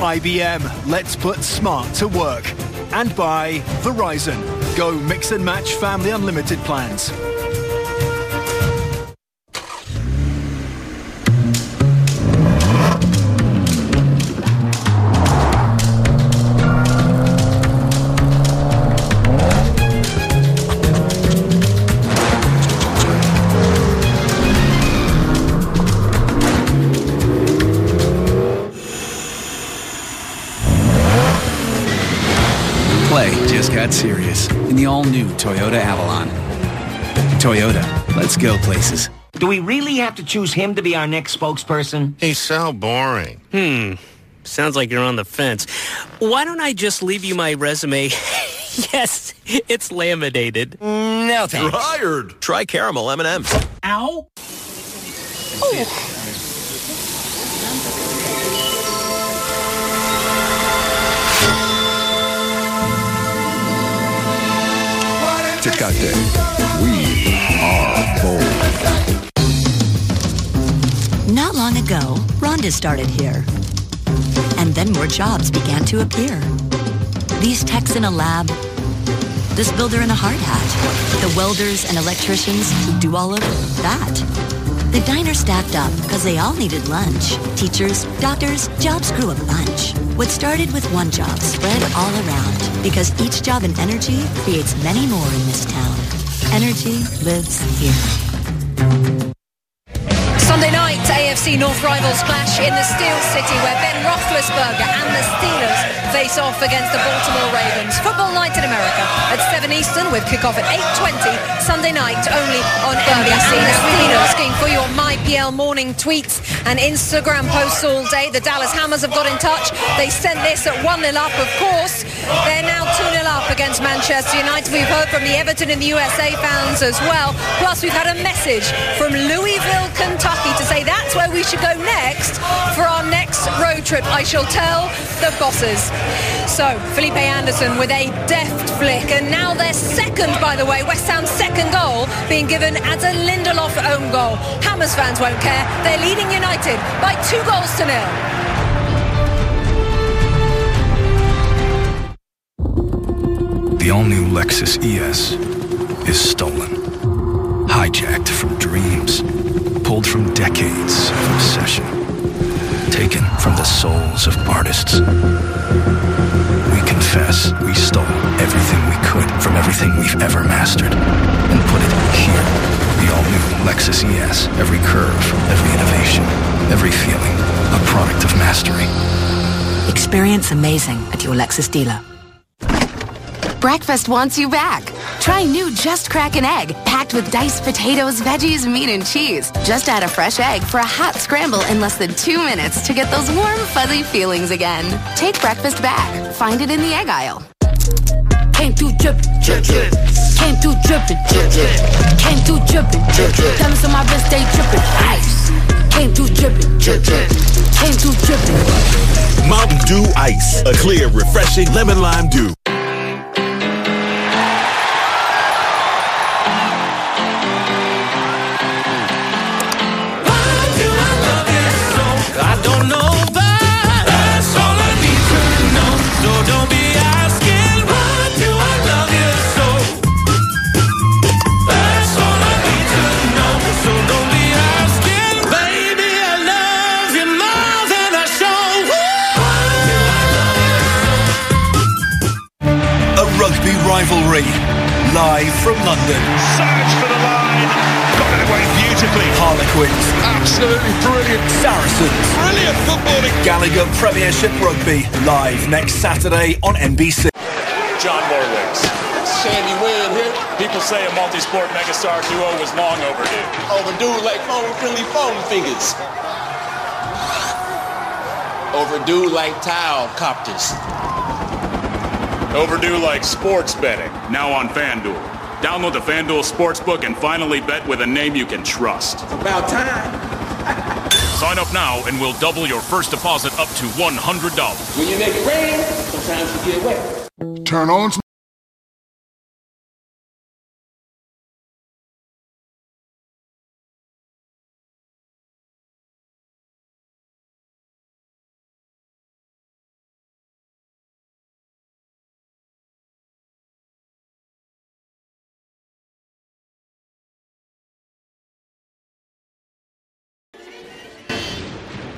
IBM, let's put smart to work. And by Verizon, go mix and match family unlimited plans. Play just got serious in the all-new Toyota Avalon. Toyota, let's go places. Do we really have to choose him to be our next spokesperson? He's so boring. Sounds like you're on the fence. Why don't I just leave you my resume? Yes, it's laminated. No thanks. You're hired. Try caramel M&M's. Ow. Tecate. We are bold. Not long ago, Rhonda started here. And then more jobs began to appear. These techs in a lab, this builder in a hard hat, the welders and electricians who do all of that. The diner stacked up because they all needed lunch. Teachers, doctors, jobs grew a bunch. What started with one job spread all around because each job in energy creates many more in this town. Energy lives here. Sunday night, AFC North rivals clash in the Steel City where Ben Roethlisberger and the Steelers face off against the Baltimore Ravens. Football night in America at 7 Eastern with kickoff at 8:20 Sunday night only on NBC. We've been asking for your MyPL morning tweets and Instagram posts all day. The Dallas Hammers have got in touch. They sent this at 1-0 up, of course. They're now 2-0 up against Manchester United. We've heard from the Everton and the USA fans as well. Plus, we've had a message from Louisville, Kentucky to say that's where we should go next for our next road trip. I shall tell the bosses. So, Felipe Anderson with a deft flick, and now their second, by the way, West Ham's second goal being given as a Lindelof own goal. Hammers fans won't care. They're leading United by 2-0. The all-new Lexus ES is stolen. Hijacked from dreams. Pulled from decades of obsession. Taken from the souls of artists. We confess we stole everything we could from everything we've ever mastered and put it here. The all-new Lexus ES. Every curve, every innovation, every feeling, a product of mastery. Experience amazing at your Lexus dealer. Breakfast wants you back. Try new Just Crack an Egg, packed with diced potatoes, veggies, meat, and cheese. Just add a fresh egg for a hot scramble in less than 2 minutes to get those warm, fuzzy feelings again. Take breakfast back. Find it in the egg aisle. Came through drippin', drip, drip. Came through drippin', drip, drip. Came through drippin', drip, drip. Diamonds on my wrist, they drippin', ice. Came through drippin', drip, drip. Came through drippin'. Mountain Dew Ice, a clear, refreshing lemon lime dew. Rivalry, live from London. Search for the line, got it away beautifully. Harlequins, absolutely brilliant. Saracens, Brilliant footballing. Gallagher Premiership Rugby, live next Saturday on NBC. John Morwicks. Sandy Wynn here. People say a multi-sport megastar duo was long overdue. Overdue like phone-friendly phone fingers. Overdue like towel copters. Overdue like sports betting, now on FanDuel. Download the FanDuel Sportsbook and finally bet with a name you can trust. It's about time. Sign up now and we'll double your first deposit up to $100. When you make it rain, sometimes you get wet. Turn on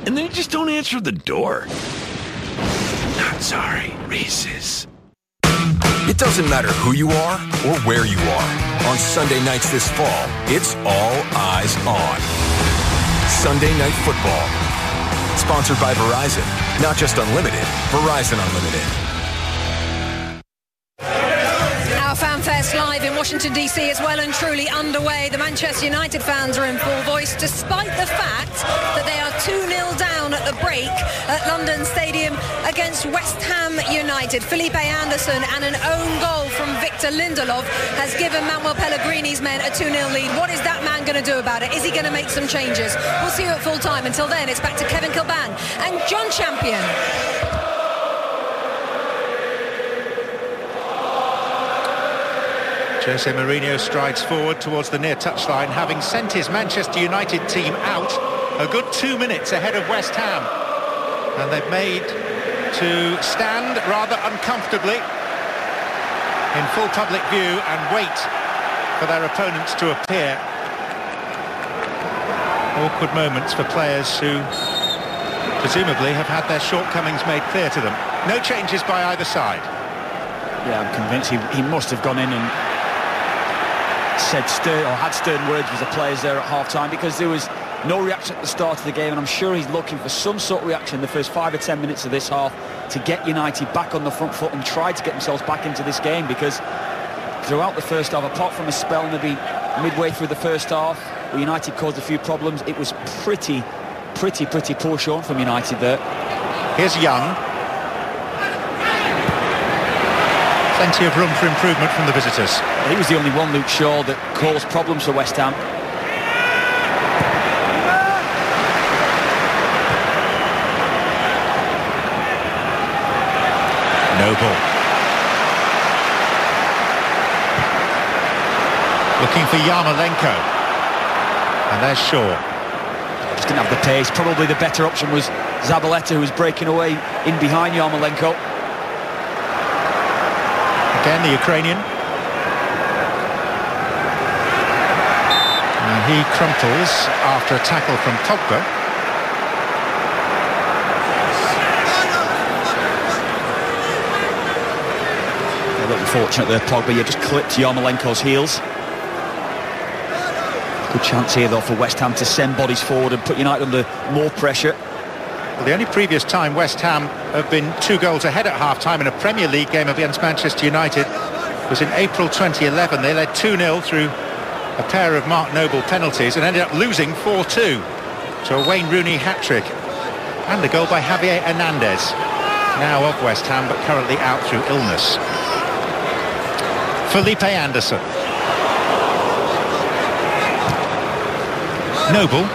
and then you just don't answer the door. Not sorry, Reese's. It doesn't matter who you are or where you are. On Sunday nights this fall, it's all eyes on Sunday Night Football. Sponsored by Verizon. Not just unlimited, Verizon Unlimited. Our FanFest live in Washington, D.C. is well and truly underway. The Manchester United fans are in full voice, despite the fact that they are 2-0 down at the break at London Stadium against West Ham United. Felipe Anderson and an own goal from Victor Lindelof has given Manuel Pellegrini's men a 2-0 lead. What is that man going to do about it? Is he going to make some changes? We'll see you at full time. Until then, it's back to Kevin Kilban and John Champion. Jose Mourinho strides forward towards the near touchline, having sent his Manchester United team out a good 2 minutes ahead of West Ham. And they've made to stand rather uncomfortably in full public view and wait for their opponents to appear. Awkward moments for players who presumably have had their shortcomings made clear to them. No changes by either side. Yeah, I'm convinced he must have gone in and said had stern words with the players there at half-time, because there was no reaction at the start of the game, and I'm sure he's looking for some sort of reaction in the first 5 or 10 minutes of this half to get United back on the front foot and try to get themselves back into this game, because throughout the first half, apart from a spell maybe midway through the first half where United caused a few problems, it was pretty poor showing from United there. Here's Young. Plenty of room for improvement from the visitors. He was the only one, Luke Shaw, that caused problems for West Ham. Noble. Looking for Yarmolenko. And there's Shaw. Just didn't have the pace. Probably the better option was Zabaleta, who was breaking away in behind Yarmolenko. Again, the Ukrainian. And he crumples after a tackle from Pogba. A little fortunate there, Pogba. You just clipped Yarmolenko's heels. Good chance here, though, for West Ham to send bodies forward and put United under more pressure. Well, the only previous time West Ham have been 2 goals ahead at half-time in a Premier League game against Manchester United was in April 2011. They led 2-0 through a pair of Mark Noble penalties and ended up losing 4-2 to a Wayne Rooney hat-trick. And a goal by Javier Hernandez, now of West Ham but currently out through illness. Felipe Anderson. Noble.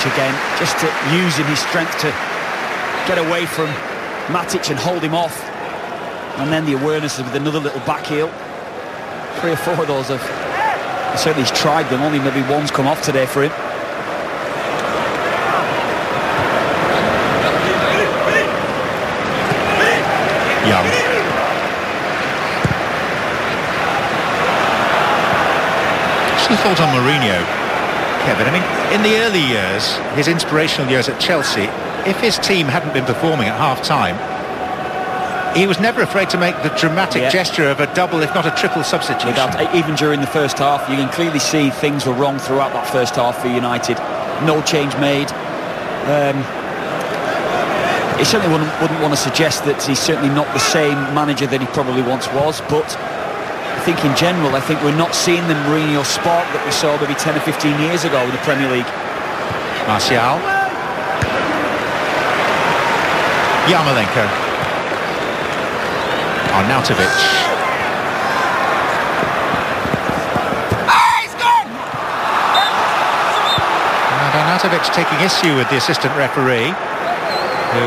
Again, just to using his strength to get away from Matic and hold him off, and then the awareness with another little back heel. 3 or 4 of those have certainly he's tried them, only maybe one's come off today for him. Young. Some fault on Mourinho. Kevin, I mean, in the early years, his inspirational years at Chelsea, if his team hadn't been performing at half-time, he was never afraid to make the dramatic gesture of a double, if not a triple substitution. Even during the first half, you can clearly see things were wrong throughout that first half for United. No change made. He certainly wouldn't want to suggest that he's certainly not the same manager that he probably once was, but I think in general, I think we're not seeing the Mourinho spark that we saw maybe 10 or 15 years ago in the Premier League. Martial. Yarmolenko. Arnautovic. And Arnautovic taking issue with the assistant referee, who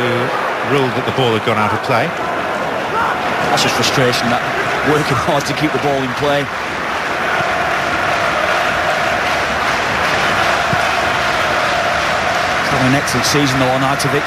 ruled that the ball had gone out of play. That's just frustration, that working hard to keep the ball in play. He's having an excellent season though, Arnautovic.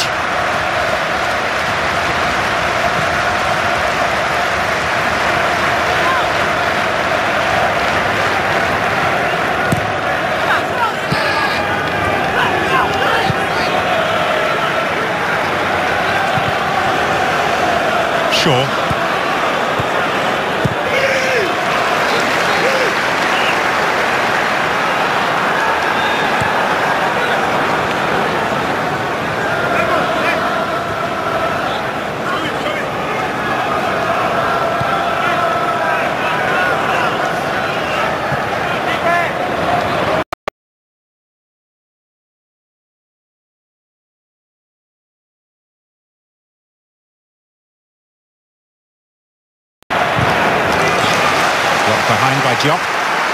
Behind by Diop.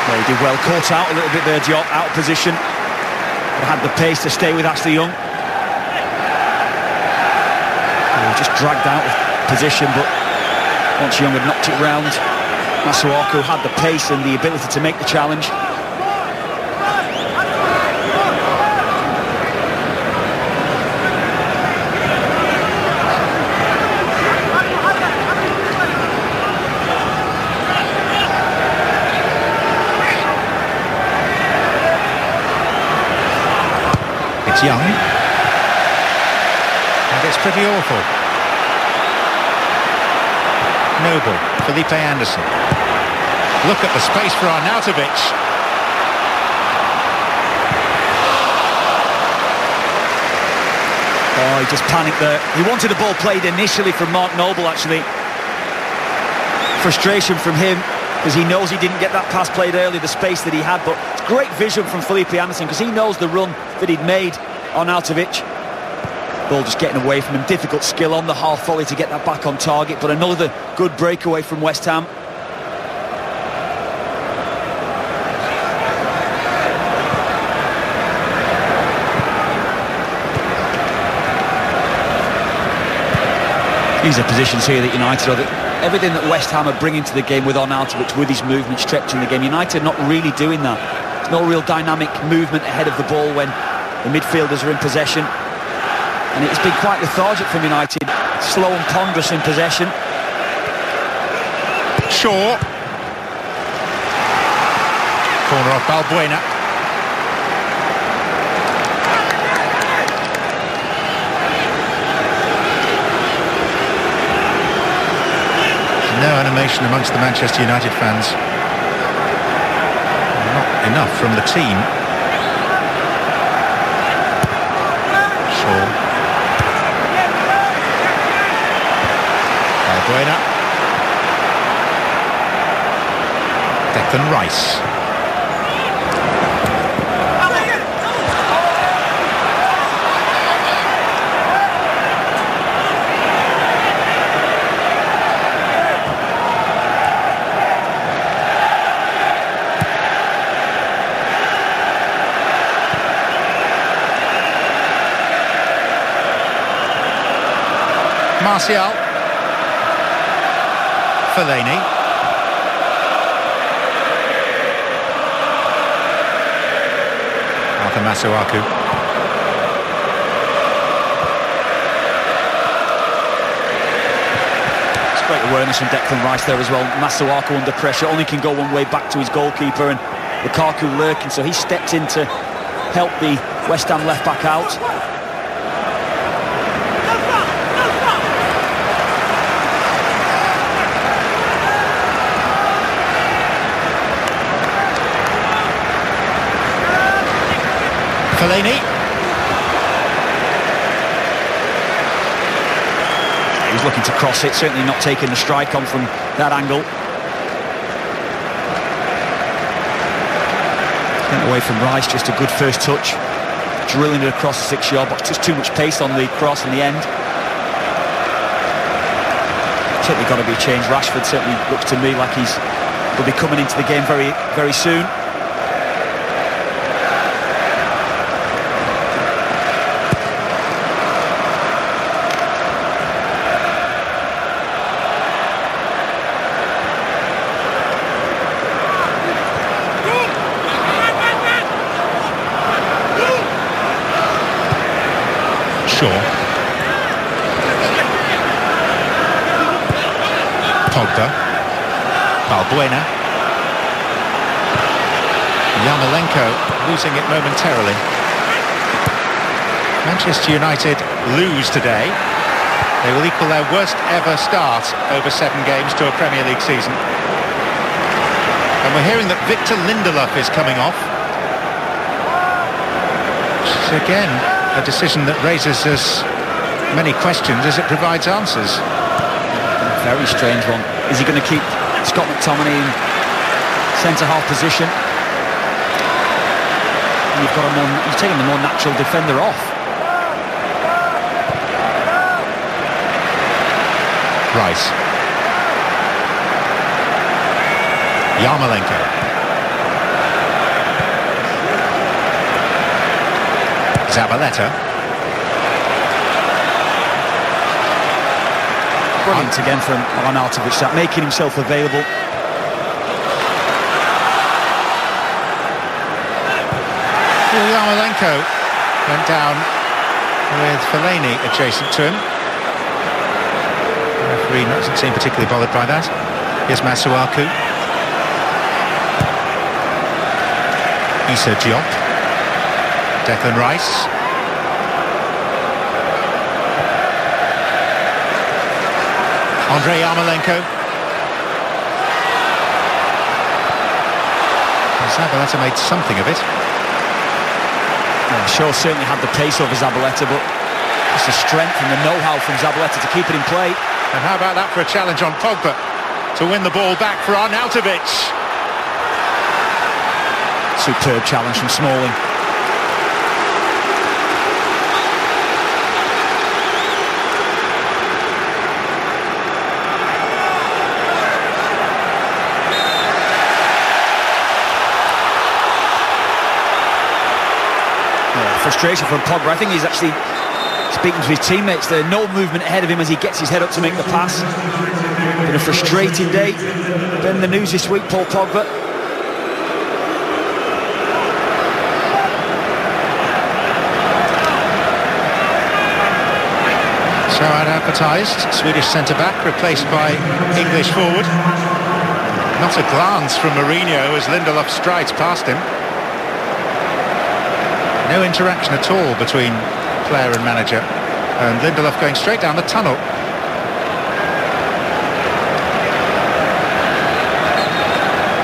Well, he did well, caught out a little bit there, Diop, out of position. But had the pace to stay with Ashley Young. Just dragged out of position, but once Young had knocked it round, Masuaku had the pace and the ability to make the challenge. It's Young. And it's pretty awful. Noble, Felipe Anderson. Look at the space for Arnautovic. Oh, he just panicked there. He wanted the ball played initially from Mark Noble, actually. Frustration from him, because he knows he didn't get that pass played early, the space that he had, but it's great vision from Felipe Anderson, because he knows the run that he'd made on Arnautovic. Ball just getting away from him. Difficult skill on the half volley to get that back on target, but another good breakaway from West Ham. These are positions here that United are everything that West Ham are bringing to the game with Arnautovic, with his movement, stretching the game. United not really doing that. There's no real dynamic movement ahead of the ball when the midfielders are in possession. And it's been quite lethargic from United. Slow and ponderous in possession. Shaw. Corner off Balbuena. No animation amongst the Manchester United fans. Not enough from the team. Shaw. Balbuena. Declan Rice. Martial. Fellaini. Arthur Masuaku. It's great awareness from Declan Rice there as well. Masuaku under pressure, only can go one way back to his goalkeeper, and Lukaku lurking, so he stepped in to help the West Ham left back out. Fellaini. He was looking to cross it, certainly not taking the strike on from that angle. Went away from Rice, just a good first touch. Drilling it across the 6-yard box, just too much pace on the cross in the end. Certainly got to be a change. Rashford certainly looks to me like will be coming into the game very, very soon. Pogba. Balbuena. Yarmolenko losing it momentarily. Manchester United lose today. They will equal their worst ever start over 7 games to a Premier League season. And we're hearing that Victor Lindelof is coming off. Which is again a decision that raises as many questions as it provides answers. Very strange one. Is he going to keep Scott McTominay in centre-half position? And you've taken the more natural defender off. Rice. Yarmolenko. Zabaleta. Brilliant again from Arnautovic, that making himself available. Yarmolenko went down with Fellaini adjacent to him. The referee doesn't seem particularly bothered by that. Here's Masuaku. Issa Diop. Declan Rice. Andrei Yarmolenko. Zabaleta made something of it. Yeah, Shaw certainly had the pace over Zabaleta, but it's the strength and the know-how from Zabaleta to keep it in play. And how about that for a challenge on Pogba to win the ball back for Arnautovic? Superb challenge from Smalling. Frustration from Pogba. I think he's actually speaking to his teammates there. No movement ahead of him as he gets his head up to make the pass. Been a frustrating day. Then the news this week, Paul Pogba. So advertised, Swedish centre-back replaced by English forward. Not a glance from Mourinho as Lindelof strides past him. No interaction at all between player and manager. And Lindelof going straight down the tunnel.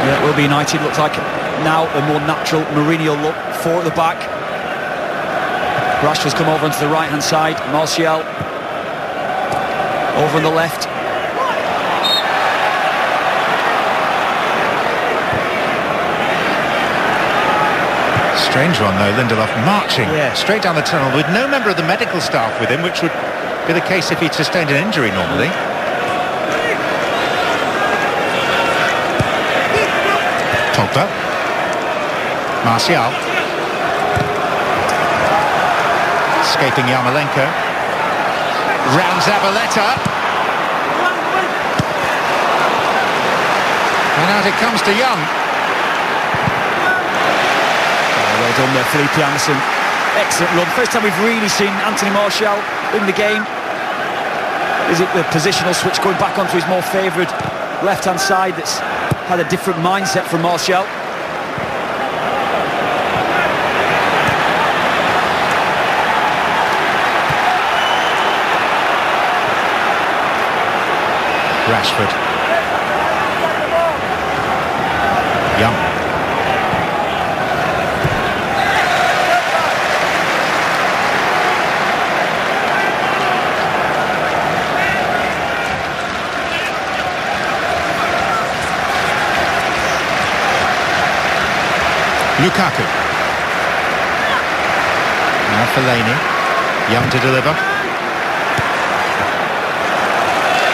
Yeah, it will be United. Looks like now a more natural Mourinho look. Four at the back. Rashford's come over onto the right-hand side. Martial over on the left. Strange one though, Lindelof marching straight down the tunnel with no member of the medical staff with him, which would be the case if he'd sustained an injury normally. Pogba. Martial. Escaping Yarmolenko. Round Zabaleta. And out it comes to Young. Well done there, Felipe Anderson. Excellent run. First time we've really seen Anthony Martial in the game. Is it the positional switch going back onto his more favoured left-hand side that's had a different mindset from Martial? Rashford. Young. Lukaku. Now Fellaini. Young to deliver.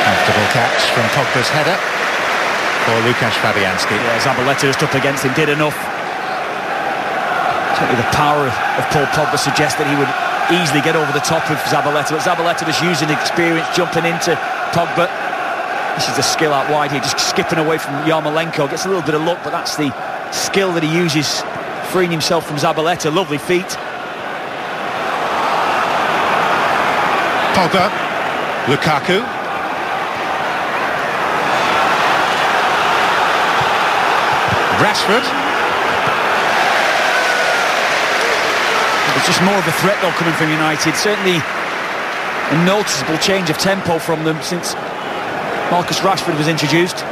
Comfortable catch from Pogba's header for Łukasz Fabianski. Yeah, Zabaleta just up against him, did enough. Certainly the power of Paul Pogba suggests that he would easily get over the top of Zabaleta, but Zabaleta just using experience, jumping into Pogba. This is the skill out wide here, just skipping away from Yarmolenko. Gets a little bit of luck, but that's the skill that he uses, freeing himself from Zabaleta. Lovely feet. Pogba. Lukaku. Rashford. It's just more of a threat though coming from United. Certainly a noticeable change of tempo from them since Marcus Rashford was introduced.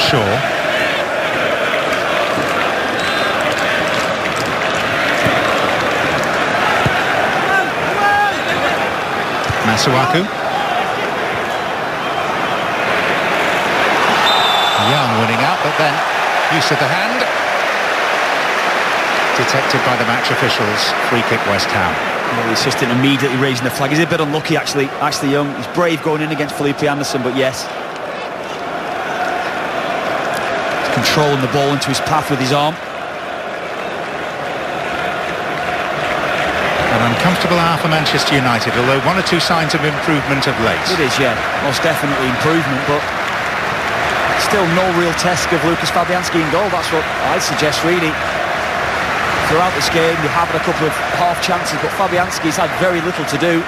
Shaw. Masuaku. Young winning out, but then use of the hand. Detected by the match officials. Free kick West Ham. Well, the assistant immediately raising the flag. He's a bit unlucky, actually. Ashley Young. He's brave going in against Felipe Anderson, but yes. He's controlling the ball into his path with his arm. An uncomfortable hour for Manchester United, although one or two signs of improvement of late. It is, yeah. Most definitely improvement, but still no real test of Lucas Fabianski in goal. That's what I'd suggest, really. Throughout this game, you have a couple of half chances, but Fabianski's had very little to do.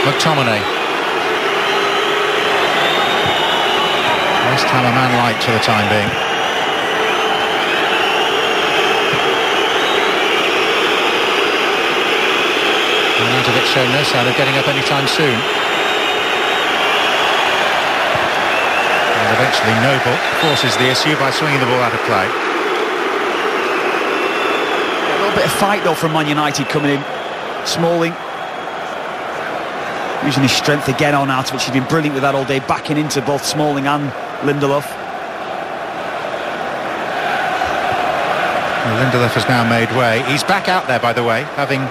McTominay. West Ham a man light for the time being. Arnautovic shown no sign of getting up anytime soon. And eventually Noble forces the issue by swinging the ball out of play. A little bit of fight though from Man United coming in. Smalling using his strength again on Arnautovic. He's been brilliant with that all day, backing into both Smalling and Lindelof. Well, Lindelof has now made way. He's back out there, by the way, having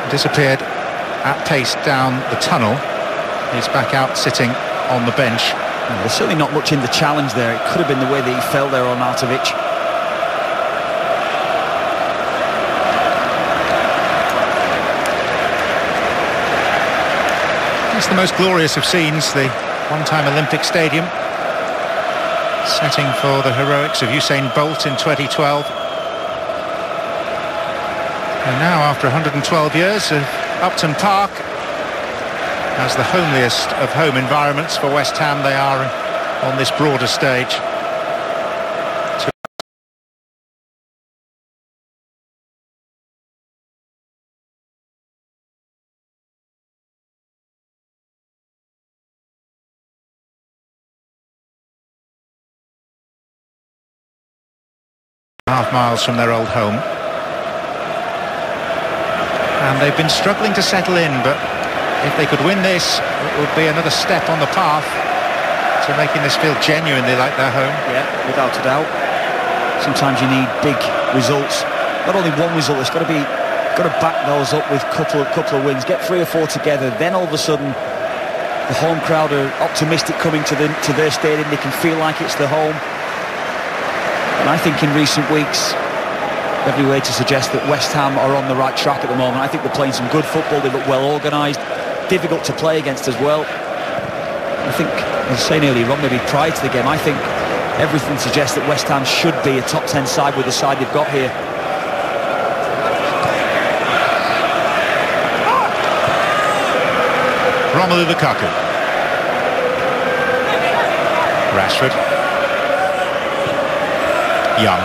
disappeared at pace down the tunnel. He's back out sitting on the bench. Well, there's certainly not much in the challenge there. It could have been the way that he fell there on Arnautovic. It's the most glorious of scenes, the one-time Olympic Stadium, setting for the heroics of Usain Bolt in 2012. And now, after 112 years of Upton Park, as the homeliest of home environments for West Ham, they are on this broader stage. Half miles from their old home, and they've been struggling to settle in, but if they could win this, it would be another step on the path to making this feel genuinely like their home. Yeah, without a doubt. Sometimes you need big results, not only one result. It's got to back those up with couple of wins, get 3 or 4 together, then all of a sudden the home crowd are optimistic coming to their stadium. They can feel like it's their home. And I think in recent weeks, every way to suggest that West Ham are on the right track at the moment. I think they're playing some good football. They look well organised, difficult to play against as well. I think, as I was saying earlier on, maybe prior to the game, I think everything suggests that West Ham should be a top 10 side with the side they've got here. Romelu Lukaku. Rashford. Young.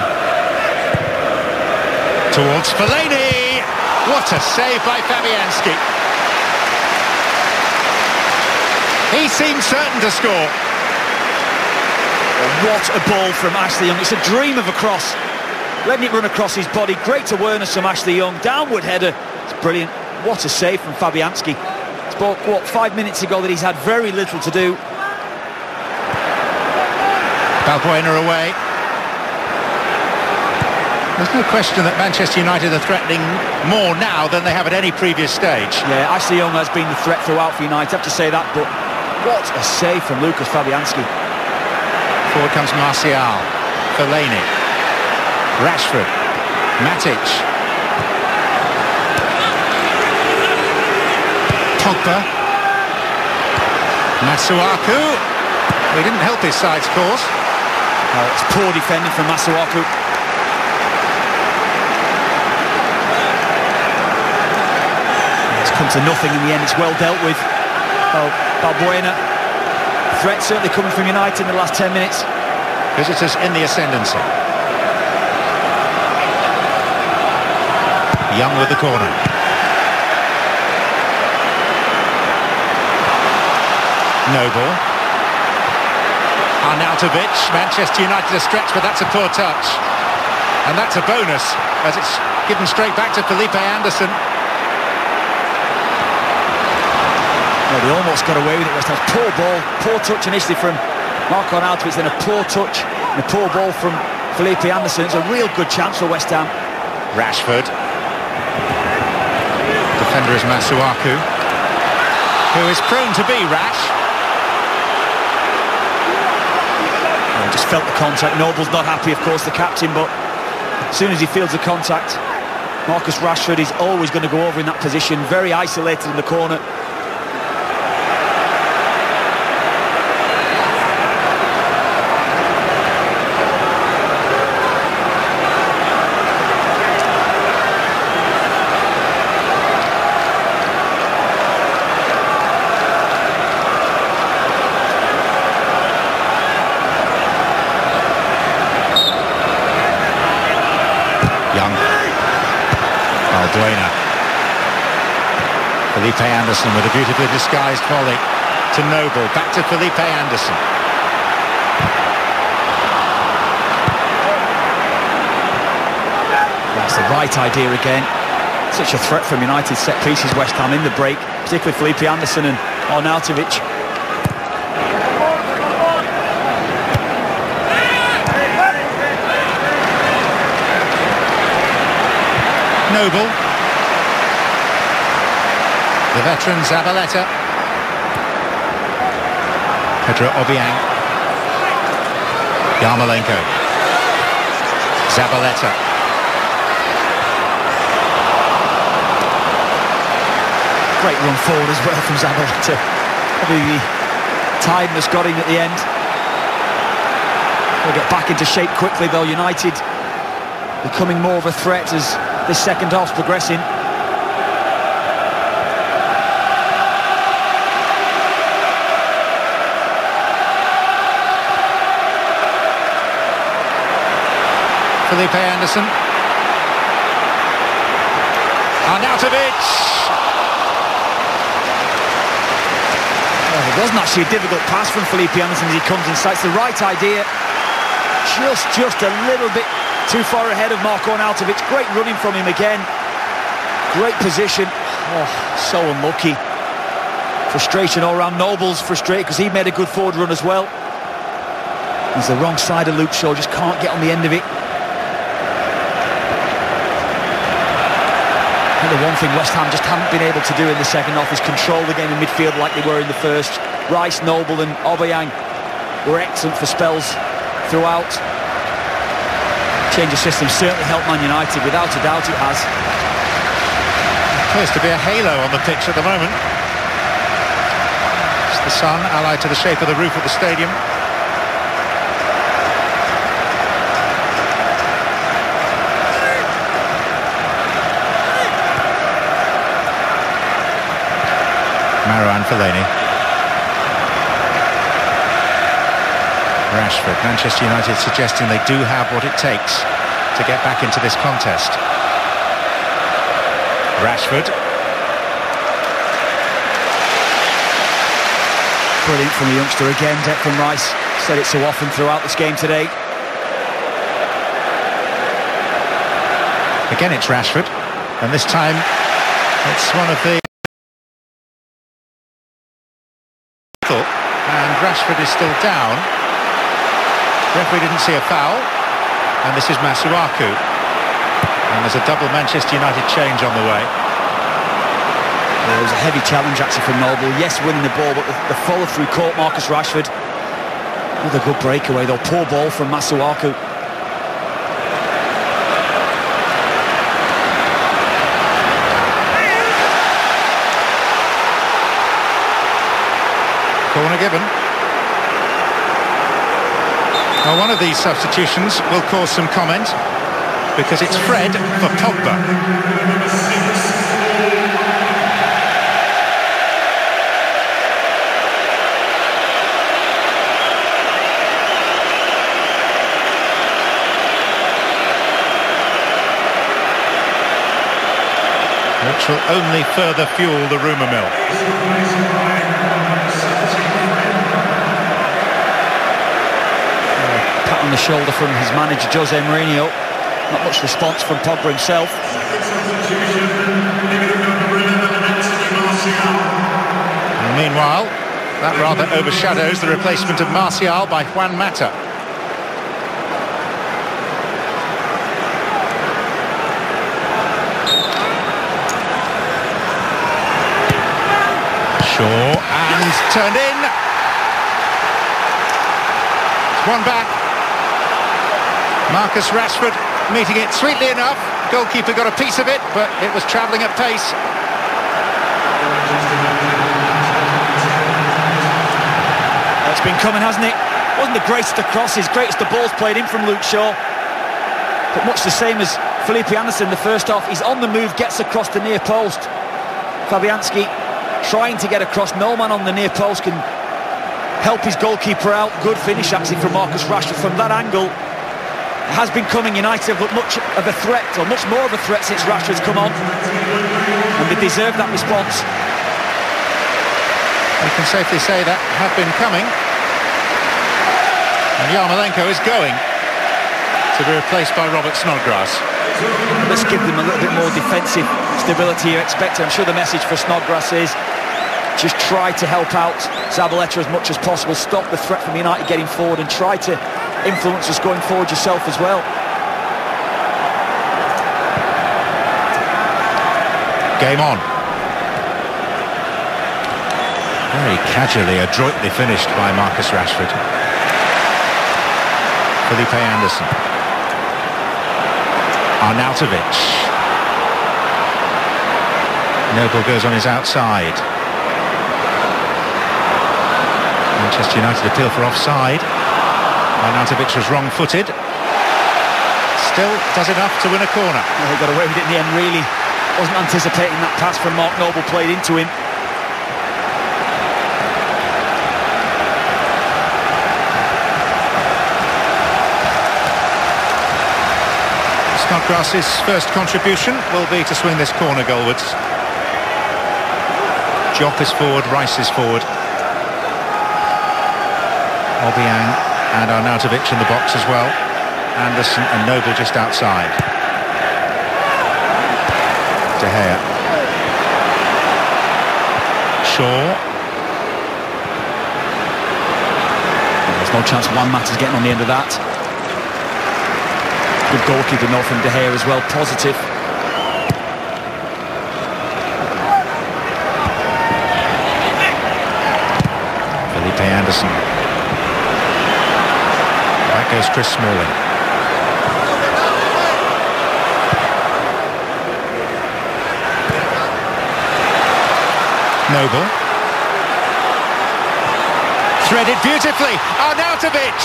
Towards Fellaini. What a save by Fabianski. He seemed certain to score. What a ball from Ashley Young. It's a dream of a cross. Letting it run across his body. Great awareness from Ashley Young. Downward header. It's brilliant. What a save from Fabianski. Spoke, 5 minutes ago that he's had very little to do. Balbuena away. There's no question that Manchester United are threatening more now than they have at any previous stage. Yeah, Ashley Young has been the threat throughout for United, I have to say that, but what a save from Lucas Fabianski. Forward comes Martial, Fellaini, Rashford, Matic, Pogba, Masuaku. He didn't help his side's cause. Oh, it's poor defending from Masuaku. come to nothing in the end. It's well dealt with. Well, Balbuena. Threat certainly coming from United in the last 10 minutes. Visitors in the ascendancy. Young with the corner. Noble. Arnautovic. Manchester United a stretch, but that's a poor touch. And that's a bonus, as it's given straight back to Felipe Anderson. Well, they almost got away with it. West Ham. Poor ball, poor touch initially from Marco Arnautovic, then a poor touch and a poor ball from Felipe Anderson. It's a real good chance for West Ham. Rashford. Defender is Masuaku, who is prone to be rash. Well, just felt the contact. Noble's not happy, of course, the captain, but as soon as he feels the contact, Marcus Rashford is always going to go over in that position, very isolated in the corner. Balbuena. Felipe Anderson with a beautifully disguised volley to Noble. Back to Felipe Anderson. That's the right idea again. Such a threat from United set pieces, West Ham in the break, particularly Felipe Anderson and Arnautovic. Noble. The veteran Zabaleta. Pedro Obiang. Yarmolenko. Zabaleta. Great run forward as well from Zabaleta. Probably the tiredness got him at the end. They'll get back into shape quickly though. United becoming more of a threat as this second half's progressing. Felipe Anderson. Arnautovic. Well, it wasn't actually a difficult pass from Felipe Anderson as he comes inside. It's the right idea. Just a little bit too far ahead of Marco Arnautovic. Great running from him again. Great position. Oh, so unlucky. Frustration all round. Noble's frustrated because he made a good forward run as well. He's the wrong side of Luke Shaw. Just can't get on the end of it. I think the one thing West Ham just haven't been able to do in the second half is control the game in midfield like they were in the first. Rice, Noble and Obiang were excellent for spells throughout. Change of system certainly helped Man United, without a doubt it has. Appears to be a halo on the pitch at the moment. It's the sun allied to the shape of the roof of the stadium. Marouane Fellaini. Rashford. Manchester United suggesting they do have what it takes to get back into this contest. Rashford. Brilliant from the youngster again. Declan Rice said it so often throughout this game today. Again it's Rashford, and this time it's one of the... And Rashford is still down. Referee didn't see a foul, and this is Masuaku. And there's a double Manchester United change on the way. There was a heavy challenge actually from Noble. Yes, winning the ball, but the follow-through caught Marcus Rashford. With a good breakaway though. Poor ball from Masuaku. Corner given. Well, one of these substitutions will cause some comment because it's Fred for Pogba. which will only further fuel the rumour mill. Pat on the shoulder from his manager, Jose Mourinho. Not much response from Pogba himself. And meanwhile, that rather overshadows the replacement of Martial by Juan Mata. Shaw, and turned in. One back. Marcus Rashford meeting it sweetly enough. Goalkeeper got a piece of it, but it was travelling at pace. It's been coming, hasn't it? Wasn't the greatest of crosses, greatest of balls played in from Luke Shaw. But much the same as Felipe Anderson in the first half. He's on the move, gets across the near post. Fabianski trying to get across. No man on the near post can help his goalkeeper out. Good finish actually from Marcus Rashford from that angle. It has been coming. United have looked much of a threat, or much more of a threat since Rashford's come on, and they deserve that response. We can safely say that have been coming. And Yarmolenko is going to be replaced by Robert Snodgrass. Let's give them a little bit more defensive stability you're expecting. I'm sure the message for Snodgrass is just try to help out Zabaleta as much as possible, stop the threat from United getting forward, and try to influence us going forward yourself as well. Game on. Very casually, adroitly finished by Marcus Rashford. Felipe Anderson. Arnautovic. Noble goes on his outside. Manchester United appeal for offside. Arnautovic was wrong-footed. Still does enough to win a corner. Well, he got away with it in the end, really. Wasn't anticipating that pass from Mark Noble played into him. Snodgrass's first contribution will be to swing this corner goalwards. Diop is forward, Rice is forward. Obiang and Arnautovic in the box as well. Anderson and Noble just outside. De Gea. Shaw. There's no chance Juan Mata's getting on the end of that. Good goalkeeping though from De Gea as well, positive. Felipe Anderson. Back goes Chris Smalling. Noble. Threaded beautifully. Arnautovic.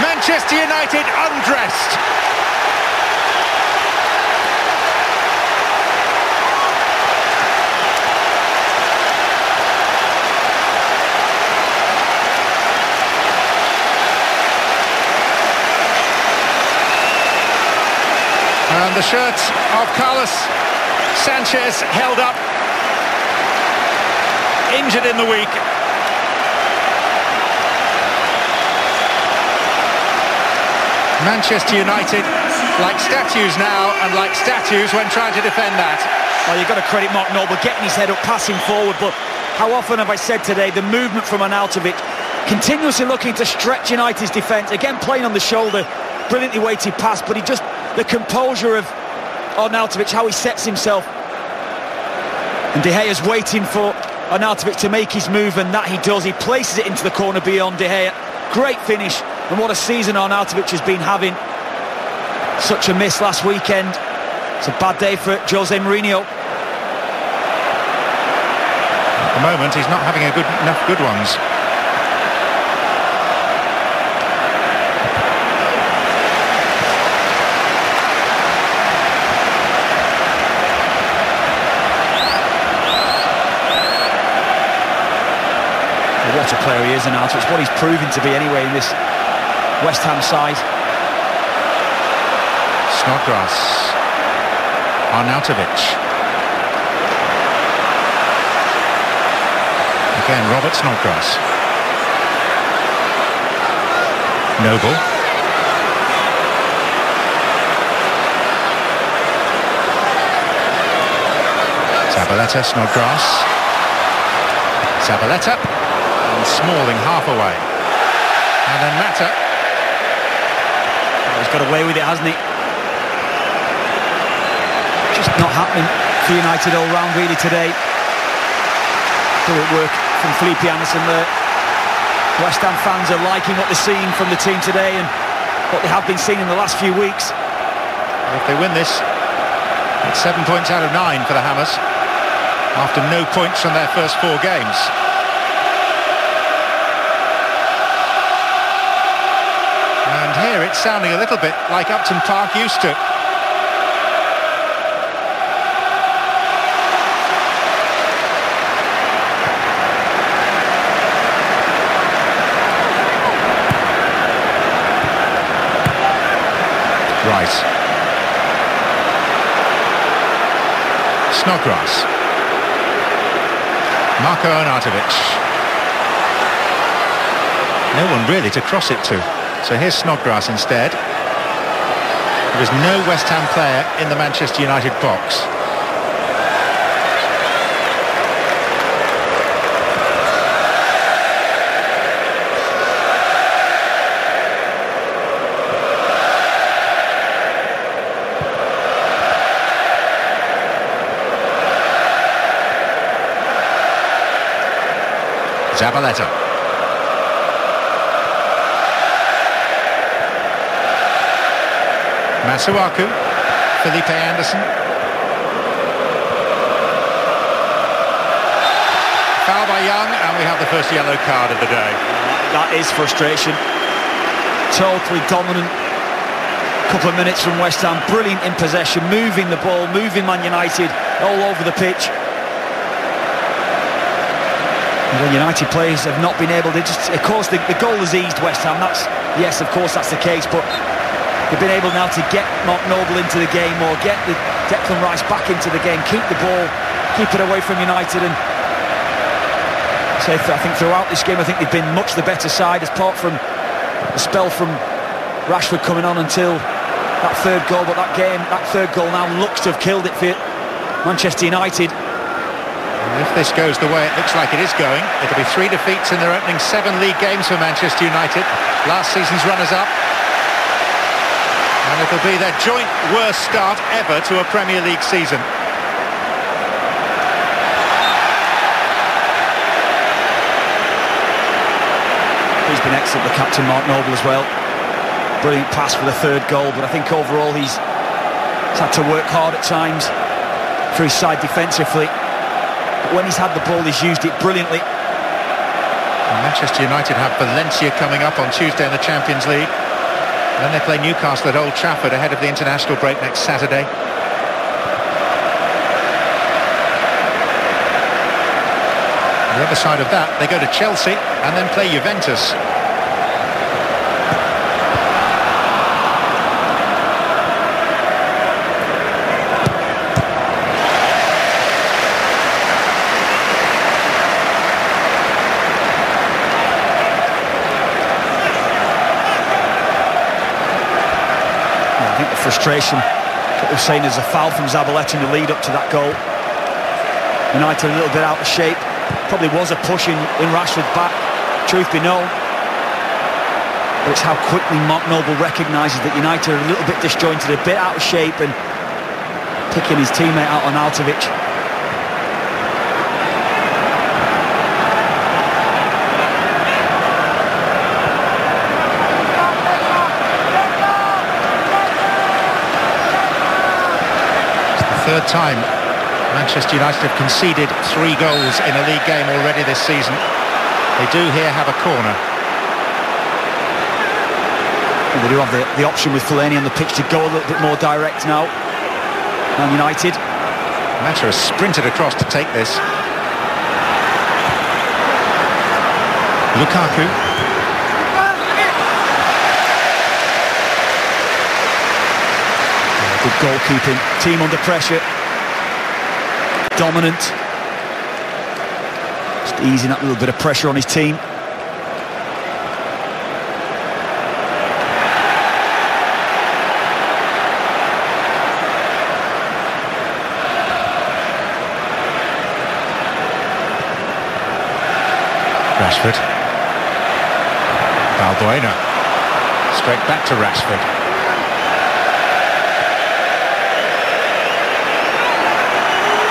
Manchester United undressed. And the shirt of Carlos Sanchez held up. Injured in the week. Manchester United like statues now, and like statues when trying to defend that. Well, you've got to credit Mark Noble getting his head up, passing forward, but how often have I said today, the movement from Arnautovic, continuously looking to stretch United's defence, again playing on the shoulder, brilliantly weighted pass, but he just, the composure of Arnautovic, how he sets himself. And De Gea's waiting for Arnautovic to make his move, and that he does. He places it into the corner beyond De Gea. Great finish, and what a season Arnautovic has been having. Such a miss last weekend. It's a bad day for Jose Mourinho. At the moment, he's not having enough good ones. What a player he is, Arnautovic. It's what he's proven to be anyway in this West Ham side. Snodgrass. Arnautovic. Again, Robert Snodgrass. Noble. Zabaleta, Snodgrass. Zabaleta. And Smalling half away. And then Mata. He's got away with it, hasn't he? Just not happening for United all round really today. Brilliant work from Felipe Anderson there. West Ham fans are liking what they're seeing from the team today and what they have been seeing in the last few weeks. If they win this, it's 7 points out of 9 for the Hammers after no points from their first 4 games. And here it's sounding a little bit like Upton Park used to. Right. Snodgrass. Marko Arnautovic. No one really to cross it to. So here's Snodgrass instead. There is no West Ham player in the Manchester United box. Zabaleta. Masuaku. Felipe Anderson. Foul by Young, and we have the first yellow card of the day. That is frustration. Totally dominant. Couple of minutes from West Ham, brilliant in possession, moving the ball, moving Man United all over the pitch. The United players have not been able to just, of course the goal has eased West Ham, yes of course that's the case, but they've been able now to get Mark Noble into the game or get the Declan Rice back into the game, keep the ball, keep it away from United. And so I think throughout this game I think they've been much the better side, apart from the spell from Rashford coming on until that third goal. But that third goal now looks to have killed it for Manchester United. If this goes the way it looks like it is going, it'll be 3 defeats in their opening 7 league games for Manchester United, last season's runners-up. And it'll be their joint worst start ever to a Premier League season. He's been excellent, the captain Mark Noble as well. Brilliant pass for the third goal, but I think overall he's had to work hard at times for his side defensively. When he's had the ball, he's used it brilliantly. And Manchester United have Valencia coming up on Tuesday in the Champions League. And then they play Newcastle at Old Trafford ahead of the international break next Saturday. On the other side of that, they go to Chelsea and then play Juventus. Frustration, what we're saying is a foul from Zabaleta in the lead up to that goal. United a little bit out of shape, probably was a push in Rashford's back, truth be known, but it's how quickly Mark Noble recognises that United are a little bit disjointed, a bit out of shape, and picking his teammate out on Arnautovic. Third time Manchester United have conceded 3 goals in a league game already this season. They do here have a corner. And they do have the option with Fellaini on the pitch to go a little bit more direct now. Man United. Mata has sprinted across to take this. Lukaku. And 1 Good goalkeeping. Team under pressure. Dominant. Just easing that little bit of pressure on his team. Rashford. Balbuena. Straight back to Rashford.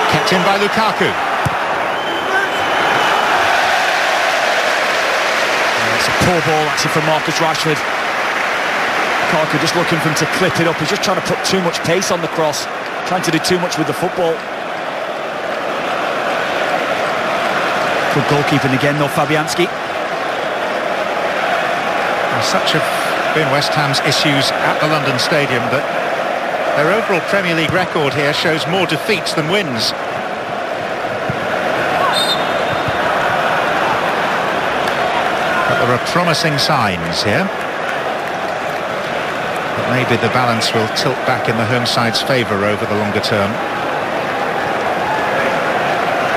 Kept in by Lukaku. It's a poor ball actually from Marcus Rashford. Lukaku just looking for him to clip it up. He's just trying to put too much pace on the cross. Trying to do too much with the football. Good goalkeeping again though, Fabianski. Such have been West Ham's issues at the London Stadium that their overall Premier League record here shows more defeats than wins. But there are promising signs here. But maybe the balance will tilt back in the home side's favour over the longer term.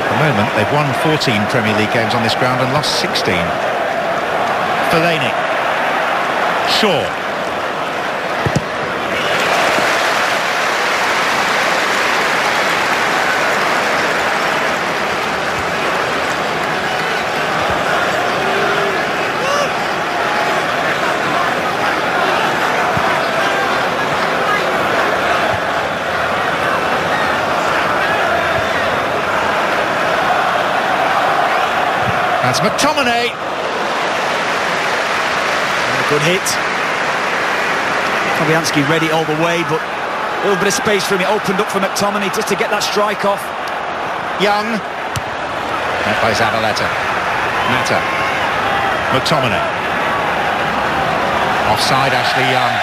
At the moment, they've won 14 Premier League games on this ground and lost 16. Fellaini. Shaw. That's McTominay. Good hit. Fabianski ready all the way, but a little bit of space for him. It opened up for McTominay just to get that strike off. Young. Met by Zabaleta. Mata. McTominay. Offside, Ashley Young.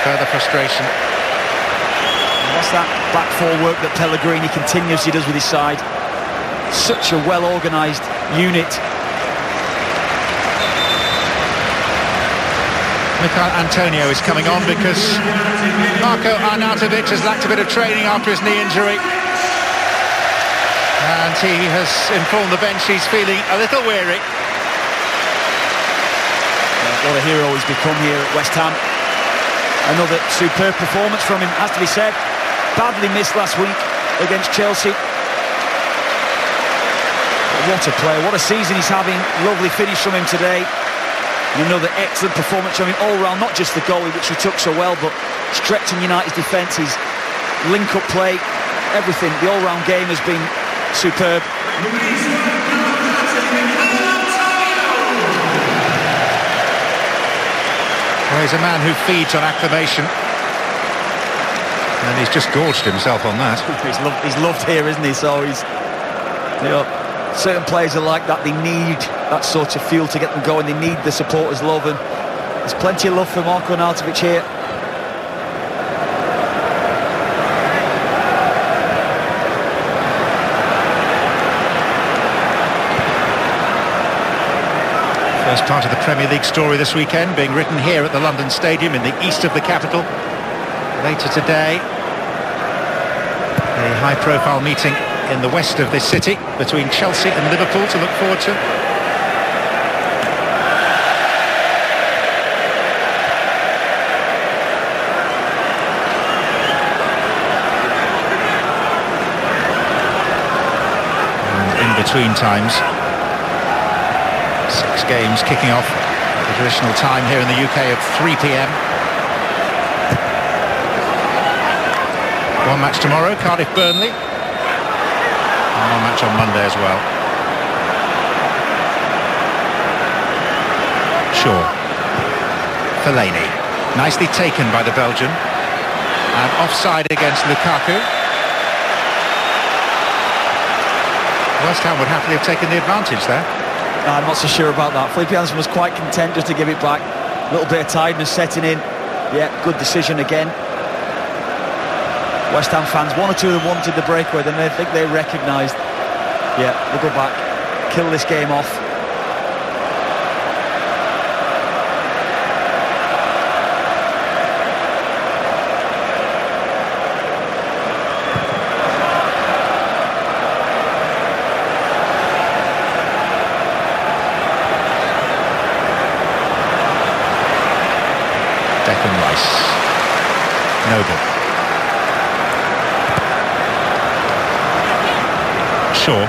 Further frustration. What's that back four work that Pellegrini continuously does with his side? Such a well-organised unit. Michail Antonio is coming on because Marko Arnautovic has lacked a bit of training after his knee injury. And he has informed the bench he's feeling a little weary. What a hero he's become here at West Ham. Another superb performance from him, has to be said. Badly missed last week against Chelsea. But what a player, what a season he's having. Lovely finish from him today. And another excellent performance from him all round, not just the goalie, which he took so well, but stretching United's defence, his link-up play, everything. The all-round game has been superb. Well, he's a man who feeds on acclamation. And he's just gorged himself on that. He's loved here, isn't he? So he's... You know, certain players are like that. They need that sort of fuel to get them going. They need the supporters' love, and there's plenty of love for Marko Arnautovic here. First part of the Premier League story this weekend being written here at the London Stadium in the east of the capital. Later today, a high-profile meeting in the west of this city between Chelsea and Liverpool to look forward to. And in between times, 6 games kicking off at the traditional time here in the UK of 3 p.m. One match tomorrow, Cardiff-Burnley. And one match on Monday as well. Shaw. Fellaini. Nicely taken by the Belgian. And offside against Lukaku. West Ham would happily have taken the advantage there. I'm not so sure about that. Felipe Anderson was quite content just to give it back. A little bit of tiredness setting in. Yeah, good decision again. West Ham fans, one or two of them wanted the breakaway, then I think they recognised, yeah, they'll go back, kill this game off. Rice. Noble. Shaw.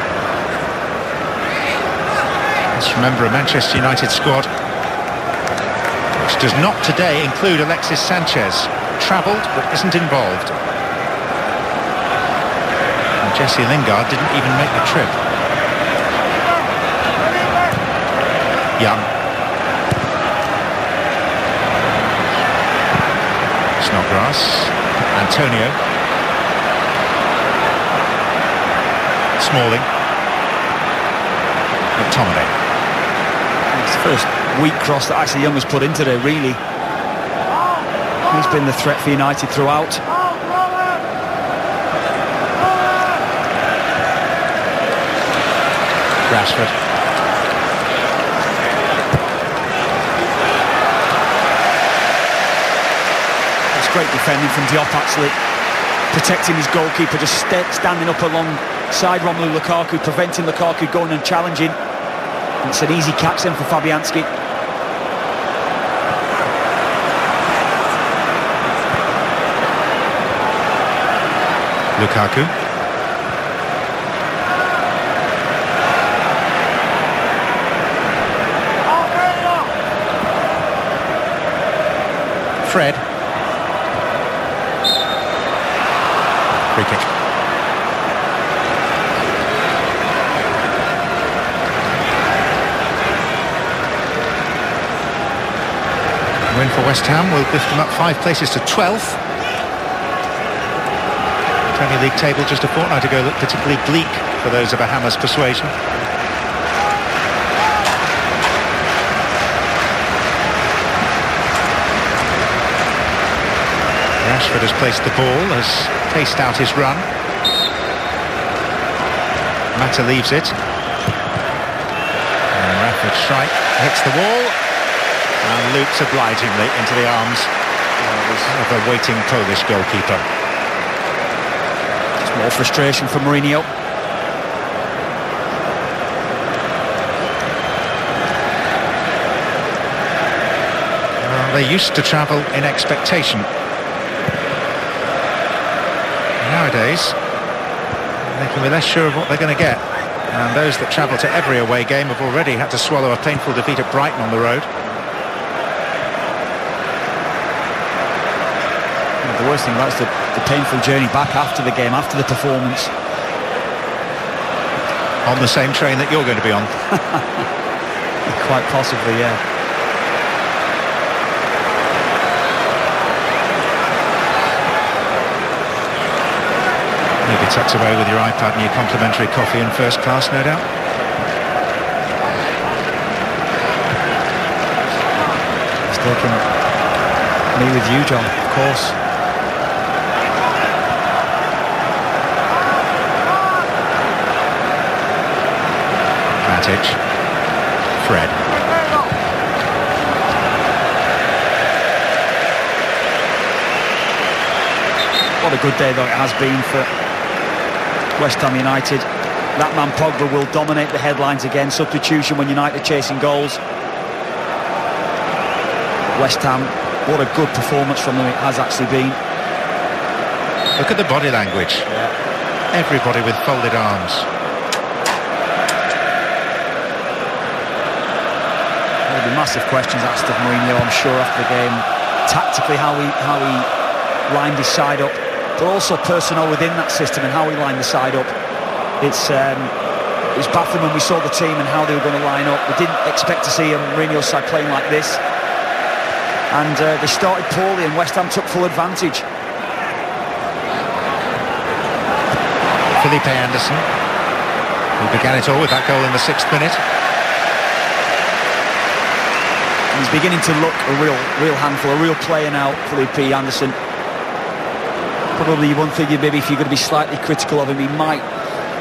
Let's remember a Manchester United squad which does not today include Alexis Sanchez. Travelled but isn't involved. And Jesse Lingard didn't even make the trip. Young. Snodgrass. Antonio. Smalling. McTominay. It's the first weak cross that actually Young has put in today, really. He's been the threat for United throughout. Rashford. It's great defending from Diop, actually. Protecting his goalkeeper, just standing up alongside Romelu Lukaku, preventing Lukaku going and challenging. It's an easy catch then for Fabianski. Lukaku. Fred. Free kick. Win for West Ham will lift them up 5 places to 12th. Premier League table just a fortnight ago looked particularly bleak for those of a Hammer's persuasion. Rashford has placed the ball, has paced out his run. Mata leaves it. And Rashford's strike hits the wall and loops obligingly into the arms of a waiting Polish goalkeeper. More frustration for Mourinho. They used to travel in expectation. Nowadays, they can be less sure of what they're going to get. And those that travel to every away game have already had to swallow a painful defeat at Brighton on the road. The worst thing about it is the painful journey back after the game, after the performance. On the same train that you're going to be on. Quite possibly, yeah. You'll be tucked away with your iPad and your complimentary coffee in first class, no doubt. It's taking me with you, John, of course. Fred. What a good day though it has been for West Ham United. That man Pogba will dominate the headlines again. Substitution when United are chasing goals. West Ham, what a good performance from them it has actually been. Look at the body language. Yeah. Everybody with folded arms. There'll be massive questions asked of Mourinho, I'm sure, after the game. Tactically, how he lined his side up, but also personnel within that system and how he lined the side up. It was baffling when we saw the team and how they were going to line up. We didn't expect to see Mourinho's side playing like this. And they started poorly and West Ham took full advantage. Felipe Anderson, who began it all with that goal in the 6th minute. He's beginning to look a real handful, a real player now, Felipe Anderson. Probably one thing, maybe if you're going to be slightly critical of him, he might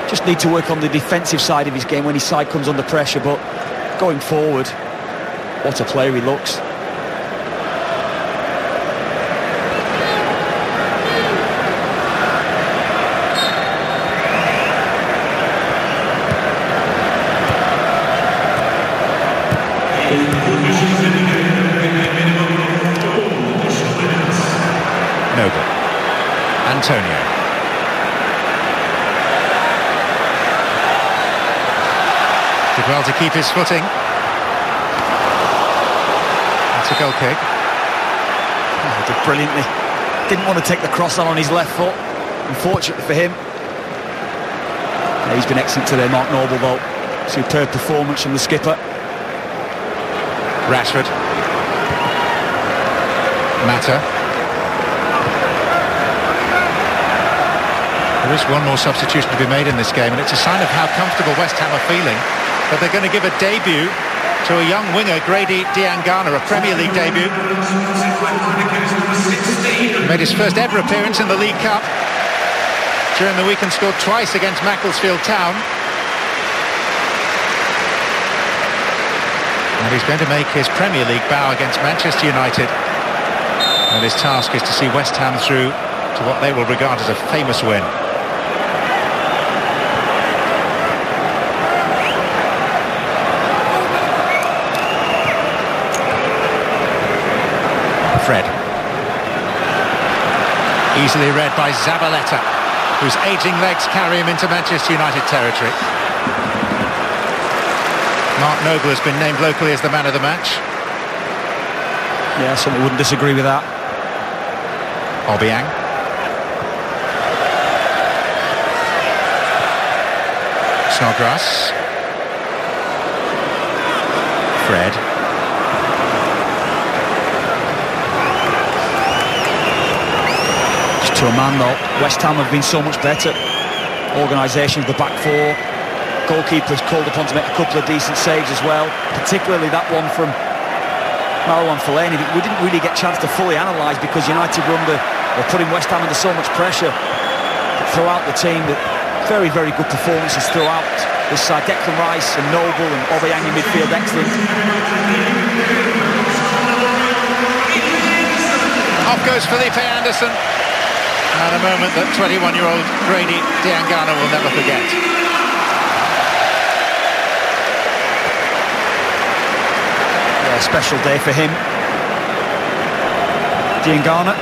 just need to work on the defensive side of his game when his side comes under pressure. But going forward, what a player he looks. Antonio. Did well to keep his footing. That's a goal kick. Oh, did brilliantly. Didn't want to take the cross on his left foot. Unfortunately for him. Yeah, he's been excellent today, Mark Noble, though. Superb performance from the skipper. Rashford. Mata. There is one more substitution to be made in this game, and it's a sign of how comfortable West Ham are feeling that they're going to give a debut to a young winger, Grady Diangana, a Premier League debut. He made his first ever appearance in the League Cup during the week and scored twice against Macclesfield Town. And he's going to make his Premier League bow against Manchester United. And his task is to see West Ham through to what they will regard as a famous win. Fred. Easily read by Zabaleta, whose ageing legs carry him into Manchester United territory. Mark Noble has been named locally as the man of the match. Yeah, certainly wouldn't disagree with that. Obiang. Snodgrass. Fred. Just to a man, though, West Ham have been so much better. Organisation of the back four. Goalkeeper's called upon to make a couple of decent saves as well, particularly that one from Marouane Fellaini. We didn't really get a chance to fully analyse because United were putting West Ham under so much pressure. But throughout the team, very, very good performances throughout this side. Declan Rice and Noble and Obiang in midfield, excellent. Off goes Felipe Anderson. And a moment that 21-year-old Grady Diangana will never forget. Yeah, special day for him. Diangana.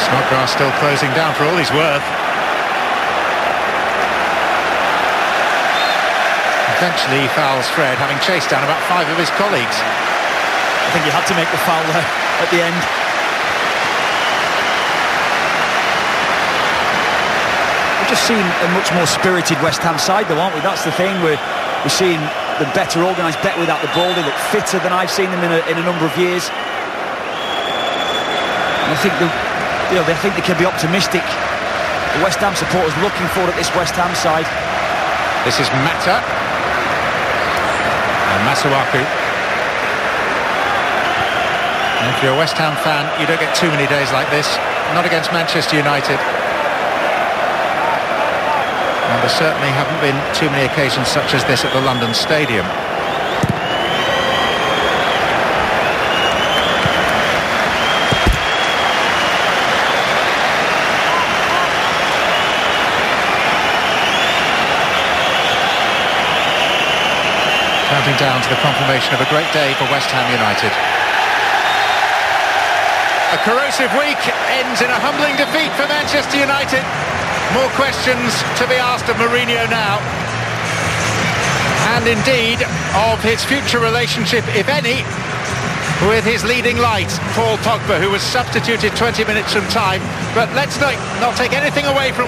Snodgrass still closing down for all he's worth. Eventually he fouls Fred, having chased down about 5 of his colleagues. I think he had to make the foul there at the end. We've just seen a much more spirited West Ham side, though, aren't we? That's the thing. We're seeing them better organised, better without the ball. They look fitter than I've seen them in a number of years. And I think they think they can be optimistic. The West Ham supporters looking forward at this West Ham side. This is Mata. And Masuaku. And if you're a West Ham fan, you don't get too many days like this. Not against Manchester United. And there certainly haven't been too many occasions such as this at the London Stadium. Counting down to the confirmation of a great day for West Ham United. A corrosive week ends in a humbling defeat for Manchester United. More questions to be asked of Mourinho now. And indeed, of his future relationship, if any, with his leading light, Paul Pogba, who was substituted 20 minutes from time. But let's not take anything away from